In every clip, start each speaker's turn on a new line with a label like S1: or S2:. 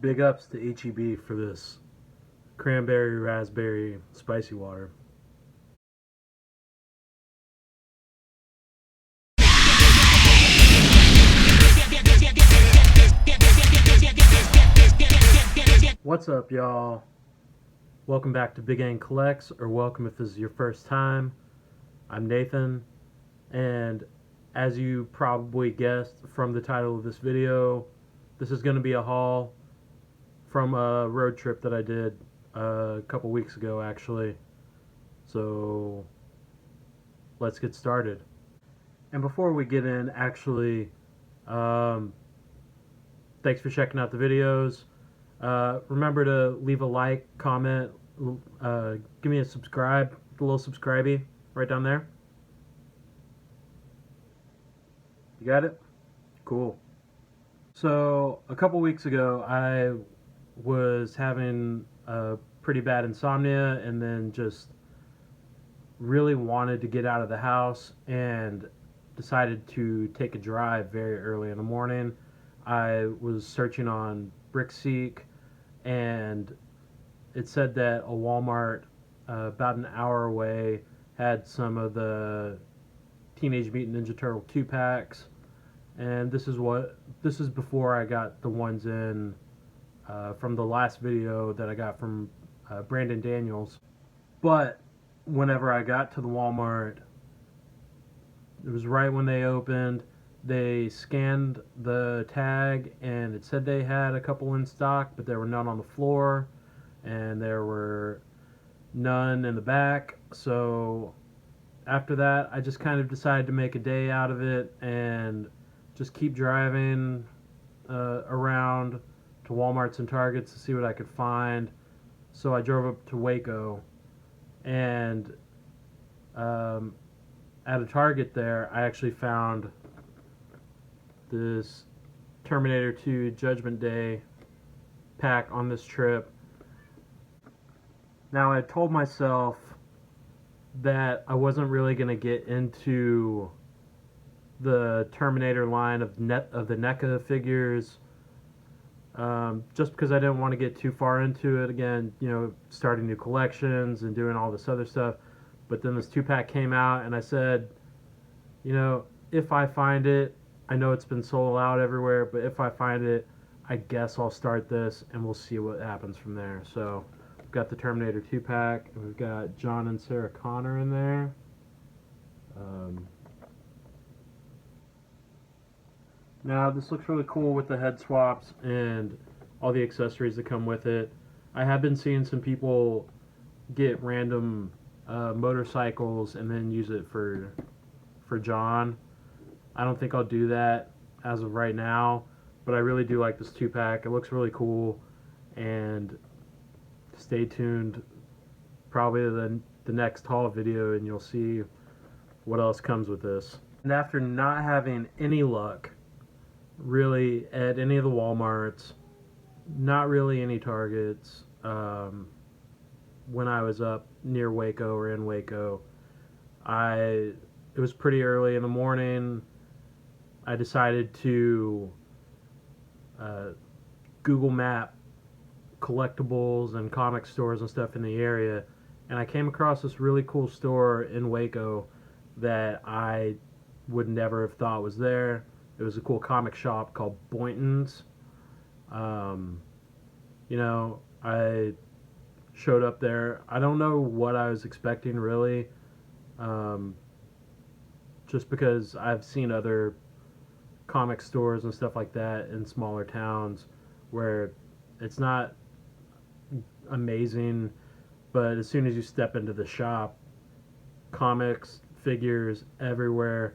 S1: Big ups to HEB for this cranberry raspberry spicy water. What's up, y'all? Welcome back to Big Ang Collects, or welcome if this is your first time. I'm Nathan, and as you probably guessed from the title of this video, this is going to be a haul from a road trip that I did a couple weeks ago, actually. So let's get started. And before we get in, actually, thanks for checking out the videos. Remember to leave a like, comment, give me a subscribe, the little subscribey right down there. You got it? Cool. So a couple weeks ago, I was having a pretty bad insomnia and then just really wanted to get out of the house and decided to take a drive very early in the morning. I was searching on BrickSeek, and it said that a Walmart about an hour away had some of the Teenage Mutant Ninja Turtle 2-packs, and this is before I got the ones in from the last video that I got from Brandon Daniels. But whenever I got to the Walmart, it was right when they opened. They scanned the tag and it said they had a couple in stock, but there were none on the floor and there were none in the back. So after that, I just kind of decided to make a day out of it and just keep driving around to Walmarts and Targets to see what I could find. So I drove up to Waco, and at a Target there, I actually found this Terminator 2 Judgment Day pack on this trip. Now, I told myself that I wasn't really going to get into the Terminator line of the NECA figures, just because I didn't want to get too far into it. Again, you know, starting new collections and doing all this other stuff. But then this 2-pack came out, and I said, you know, if I find it, I know it's been sold out everywhere, but if I find it, I guess I'll start this, and we'll see what happens from there. So we've got the Terminator 2-pack, and we've got John and Sarah Connor in there. Now, this looks really cool with the head swaps and all the accessories that come with it. I have been seeing some people get random motorcycles and then use it for John. I don't think I'll do that as of right now, but I really do like this 2-pack. It looks really cool, and stay tuned. Probably the next haul video, and you'll see what else comes with this. And after not having any luck really at any of the Walmarts, not really any Targets, when I was up near Waco or in Waco, it was pretty early in the morning. I decided to Google Map collectibles and comic stores and stuff in the area, and I came across this really cool store in Waco that I would never have thought was there. It was a cool comic shop called Boynton's. You know, I showed up there. I don't know what I was expecting, really, just because I've seen other comic stores and stuff like that in smaller towns where it's not amazing, but as soon as you step into the shop, comics, figures everywhere.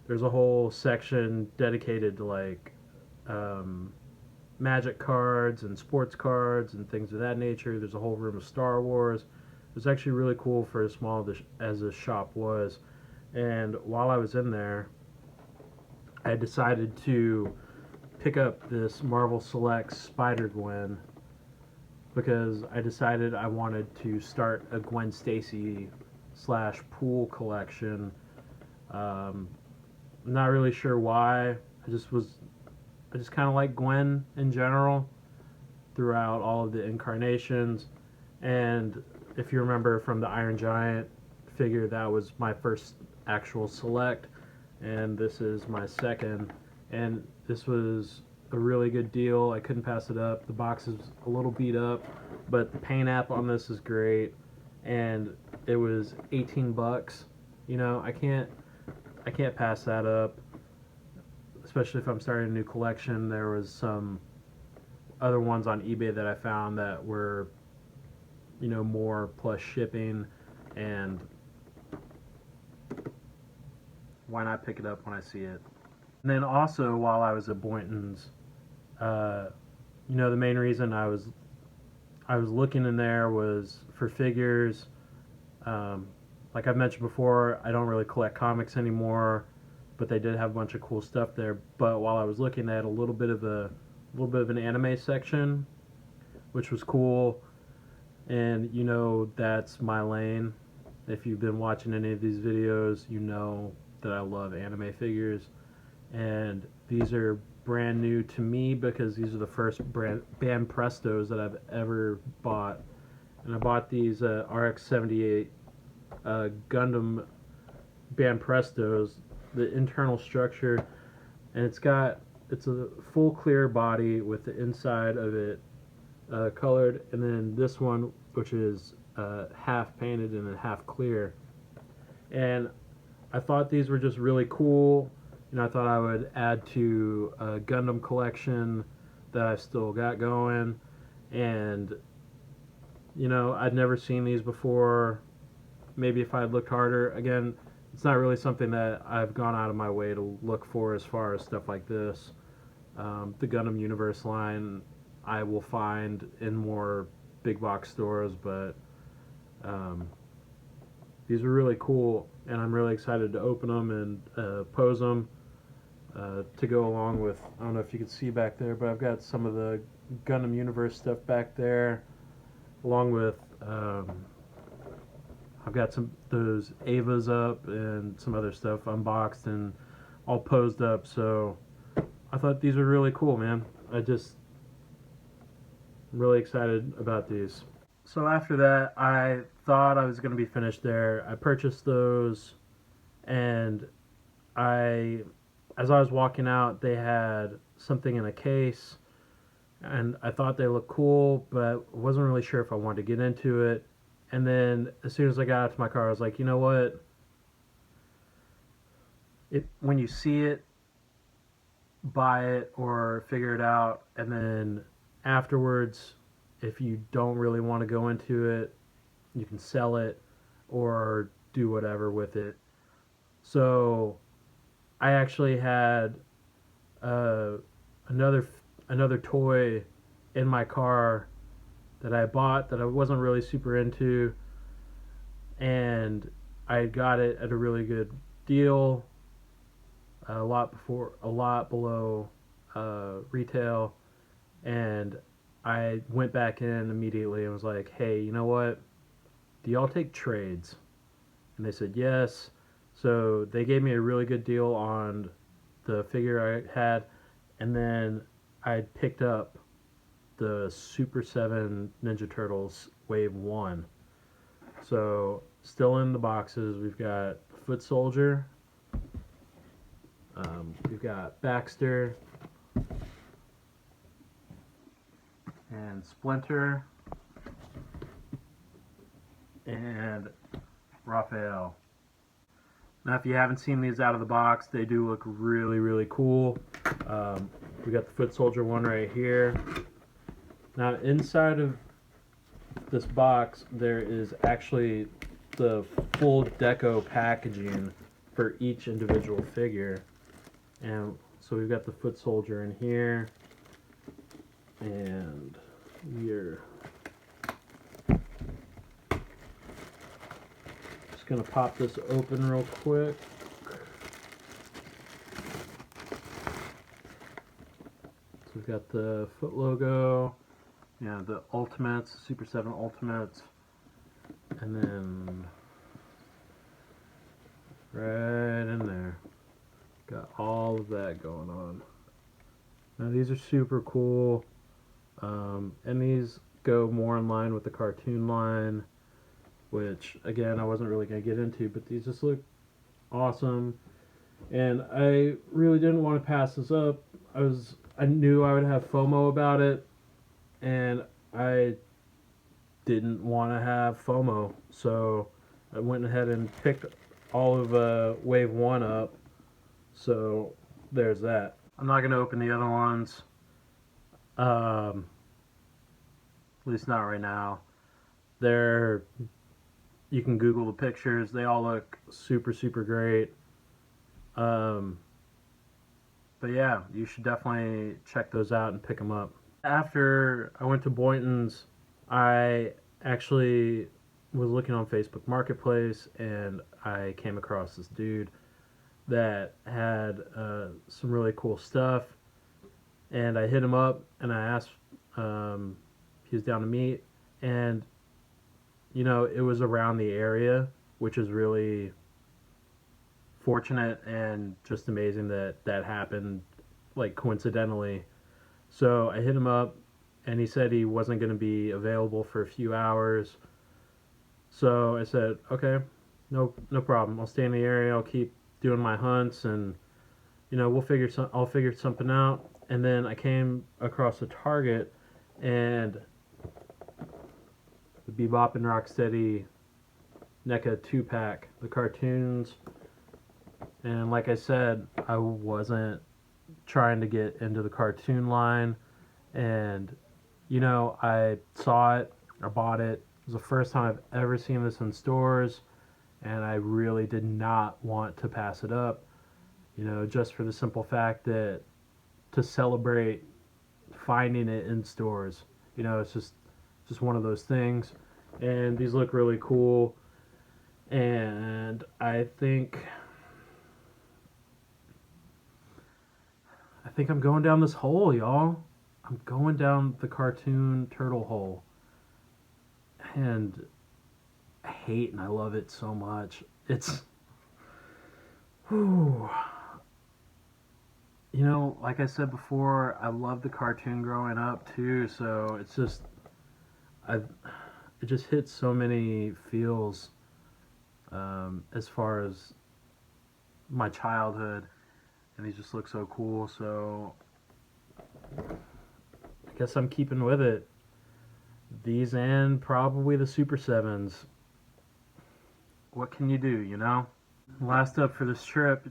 S1: There's a whole section dedicated to like Magic cards and sports cards and things of that nature. There's a whole room of Star Wars. It was actually really cool for as small as the shop was. And while I was in there, I decided to pick up this Marvel Select Spider-Gwen because I decided I wanted to start a Gwen Stacy / pool collection. I'm not really sure why. I just kind of like Gwen in general throughout all of the incarnations. And if you remember from the Iron Giant figure, that was my first actual select, and this is my second. And this was a really good deal. I couldn't pass it up. The box is a little beat up, but the paint app on this is great, and it was 18 bucks. You know, I can't pass that up, especially if I'm starting a new collection. There was some other ones on eBay that I found that were, you know, more plus shipping, and why not pick it up when I see it? And then also, while I was at Boynton's, you know, the main reason I was looking in there was for figures. Like I've mentioned before, I don't really collect comics anymore, but they did have a bunch of cool stuff there. But while I was looking, they had a little bit of an anime section, which was cool. And you know, that's my lane. If you've been watching any of these videos, you know that I love anime figures, and these are brand new to me because these are the first Band Prestos that I've ever bought. And I bought these RX-78 Gundam Band Prestos, the internal structure, and it's a full clear body with the inside of it colored, and then this one, which is half painted and then half clear. And I thought these were just really cool. You know, I thought I would add to a Gundam collection that I've still got going. And, you know, I'd never seen these before. Maybe if I had looked harder. Again, it's not really something that I've gone out of my way to look for as far as stuff like this. The Gundam Universe line I will find in more big box stores, but these are really cool, and I'm really excited to open them and pose them to go along with, I don't know if you can see back there, but I've got some of the Gundam Universe stuff back there, along with I've got those Avas up and some other stuff unboxed and all posed up. So I thought these were really cool, man. I'm really excited about these. So after that, I thought I was going to be finished there. I purchased those, and as I was walking out, they had something in a case, and I thought they looked cool, but wasn't really sure if I wanted to get into it. And then as soon as I got out to my car, I was like, you know what? When you see it, buy it or figure it out, and then afterwards, if you don't really want to go into it, you can sell it or do whatever with it. So I actually had uh, another toy in my car that I bought that I wasn't really super into, and I got it at a really good deal, a lot below retail, and I went back in immediately and was like, hey, you know what? Do y'all take trades? And they said yes. So they gave me a really good deal on the figure I had, and then I picked up the Super 7 Ninja Turtles Wave 1. So still in the boxes, we've got Foot Soldier, we've got Baxter, and Splinter, and Raphael. Now, if you haven't seen these out of the box, they do look really, really cool. We got the Foot Soldier one right here. Now, inside of this box, there is actually the full deco packaging for each individual figure. And so we've got the Foot Soldier in here, and we're just gonna pop this open real quick. So we've got the Foot logo, the Ultimates, Super 7 Ultimates, and then right in there, got all of that going on. Now these are super cool. And these go more in line with the cartoon line, which again I wasn't really gonna get into, but these just look awesome, and I really didn't want to pass this up. I knew I would have FOMO about it, and I didn't want to have FOMO, so I went ahead and picked all of Wave 1 up. So there's that. I'm not going to open the other ones, at least not right now. They're, you can Google the pictures. They all look super, super great. But yeah, you should definitely check those out and pick them up. After I went to Boynton's, I actually was looking on Facebook Marketplace, and I came across this dude that had some really cool stuff, and I hit him up and I asked if he was down to meet, and you know, it was around the area, which is really fortunate and just amazing that that happened, like, coincidentally. So I hit him up, and he said he wasn't going to be available for a few hours. So I said, okay, no problem. I'll stay in the area. I'll keep doing my hunts, and you know, I'll figure something out. And then I came across a Target, and the Bebop and Rocksteady NECA 2-pack, the cartoons. And like I said, I wasn't trying to get into the cartoon line, and you know, I saw it, I bought it. It was the first time I've ever seen this in stores, and I really did not want to pass it up, you know, just for the simple fact that to celebrate finding it in stores. You know, it's just one of those things. And these look really cool, and I think I'm going down this hole, y'all. I'm going down the cartoon turtle hole. And I hate and I love it so much. It's, whew. You know, like I said before, I loved the cartoon growing up too. So it's just, I, it just hits so many feels, as far as my childhood, and these just look so cool. So I guess I'm keeping with it. These and probably the Super Sevens. What can you do, you know? Last up for this trip,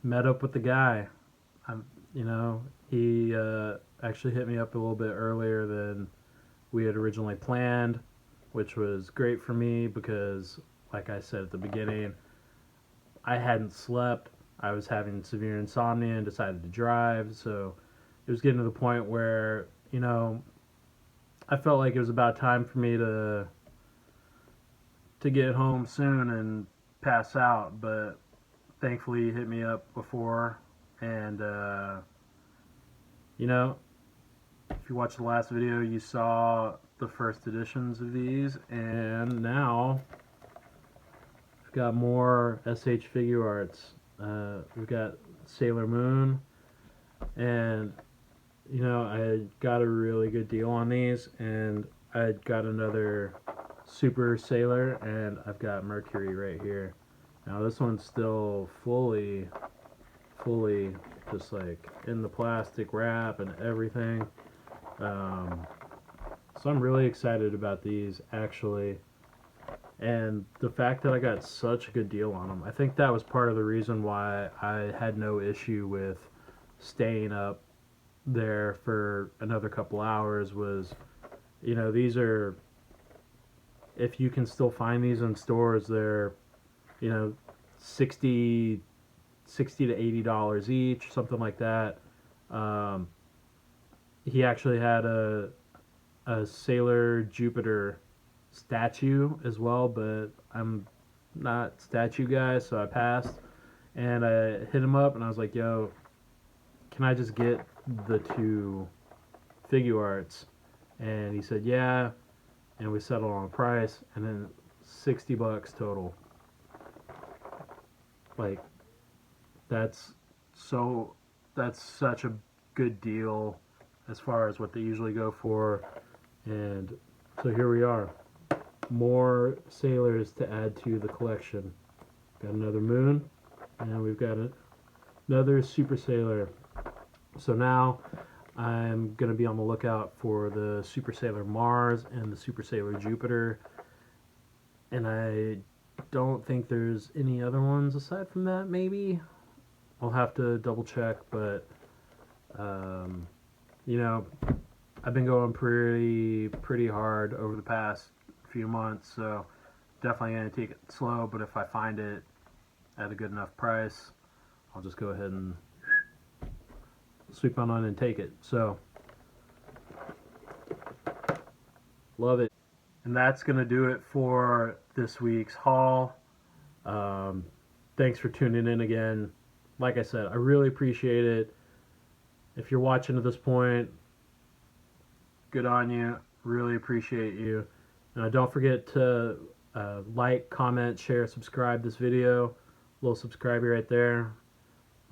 S1: met up with the guy. You know, he actually hit me up a little bit earlier than we had originally planned, which was great for me because, like I said at the beginning, I hadn't slept. I was having severe insomnia and decided to drive, so it was getting to the point where, you know, I felt like it was about time for me to get home soon and pass out, but thankfully he hit me up before, and you know, if you watched the last video, you saw the first editions of these, and now we've got more SH figure arts. We've got Sailor Moon, and you know, I got a really good deal on these, and I got another Super Sailor, and I've got Mercury right here. Now this one's still fully just like in the plastic wrap and everything. So I'm really excited about these, actually, and the fact that I got such a good deal on them. I think that was part of the reason why I had no issue with staying up there for another couple hours. Was, you know, these are, if you can still find these in stores, they're, you know, 60 to $80 each, something like that. He actually had a Sailor Jupiter statue as well, but I'm not statue guy, so I passed. And I hit him up and I was like, yo, can I just get the two figure arts? And he said, yeah. And we settled on a price, and then $60 total. Like, that's such a good deal. as far as what they usually go for. And so here we are. More sailors to add to the collection. Got another moon, and we've got another super sailor. So now I'm going to be on the lookout for the Super Sailor Mars and the Super Sailor Jupiter. And I don't think there's any other ones aside from that, maybe. I'll have to double check, but, you know, I've been going pretty hard over the past few months, so definitely going to take it slow, but if I find it at a good enough price, I'll just go ahead and sweep on and take it. So, love it. And that's going to do it for this week's haul. Thanks for tuning in again. Like I said, I really appreciate it. If you're watching to this point, good on you. Really appreciate you. Don't forget to like, comment, share, subscribe this video. Little subscriber right there.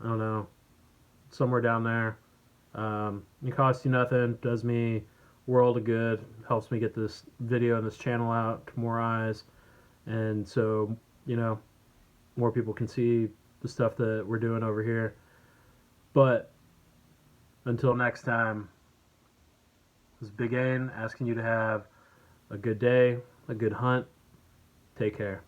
S1: I don't know, somewhere down there. It costs you nothing. Does me world of good. Helps me get this video and this channel out to more eyes, and so more people can see the stuff that we're doing over here. But until next time, this is Big Ain asking you to have a good day, a good hunt. Take care.